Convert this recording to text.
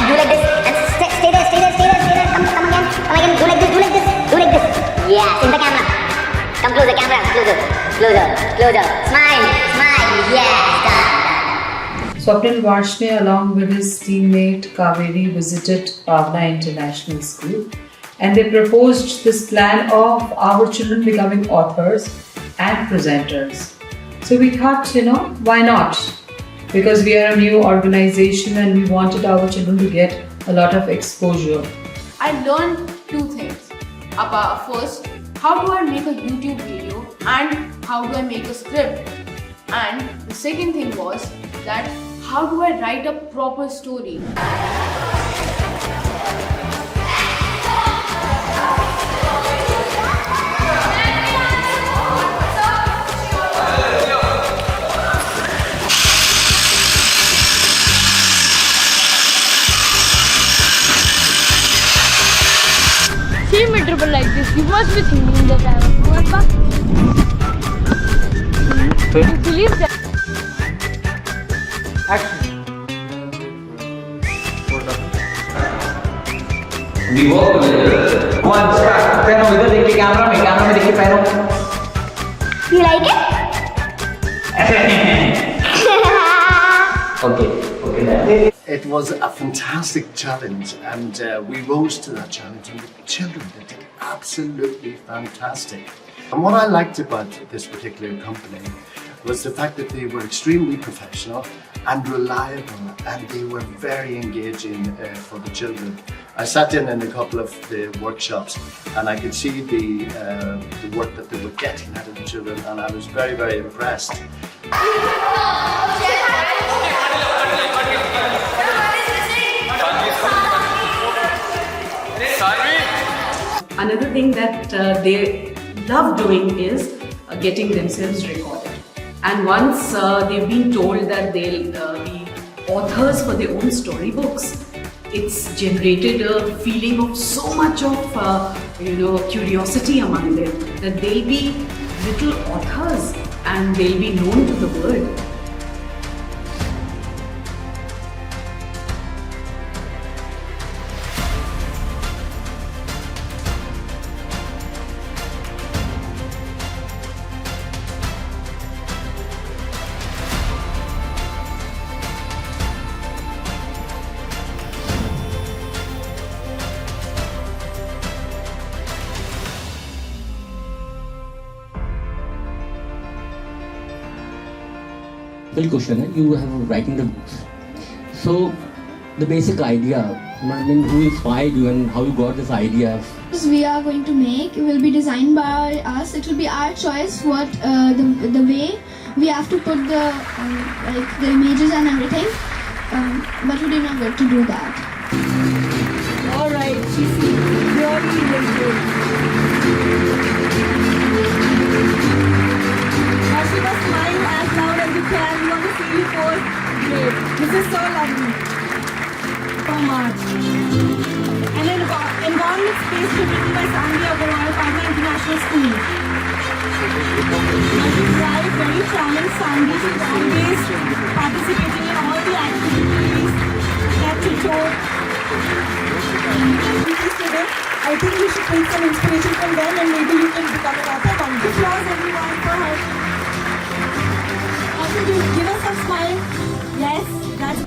do like this, and stay there, stay there, stay there, stay there. Come again, do like this, do like this, do like this. Yes, in the camera. Come closer, camera, closer. Smile, yes, done. Swapnil Varshney along with his teammate Kaveri visited Pavna International School, and they proposed this plan of our children becoming authors and presenters. So we thought, why not? Because we are a new organization and we wanted our children to get a lot of exposure. I learned two things. First, how do I make a YouTube video and how do I make a script? And the second thing was that how do I write a proper story? See me dribble like this, you must be thinking that I am good, but you believe that? Action. We work together. One start. Peno इधर देखिए camera में देखिए peno. You like it? Okay then. It was a fantastic challenge, and we rose to that challenge, and the children did absolutely fantastic. And what I liked about this particular company was the fact that they were extremely professional and reliable, and they were very engaging for the children. I sat in a couple of the workshops, and I could see the work that they were getting out of the children, and I was very, very impressed. Another thing that they love doing is getting themselves recorded. And once they've been told that they'll be authors for their own storybooks, it's generated a feeling of so much of curiosity among them that they'll be little authors and they'll be known to the world. Simple question, you have writing the books. So the basic idea, who inspired you and how you got this idea? We are going to make, it will be designed by us. It will be our choice what the way we have to put the images and everything, but we did not get to do that. Alright, she seems really good. Now she must smile as loud as you can. We want to see you pose. Great. This is so lovely. So much. And then Environment Space written by Sandy Agarwal, Pavna International School. Now she's right, very charming Sandy. She's always participating in all the activities that she taught. I think we should take some inspiration from them and maybe you can become an author. Applause everyone for her. Also, give us a smile. Yes, that's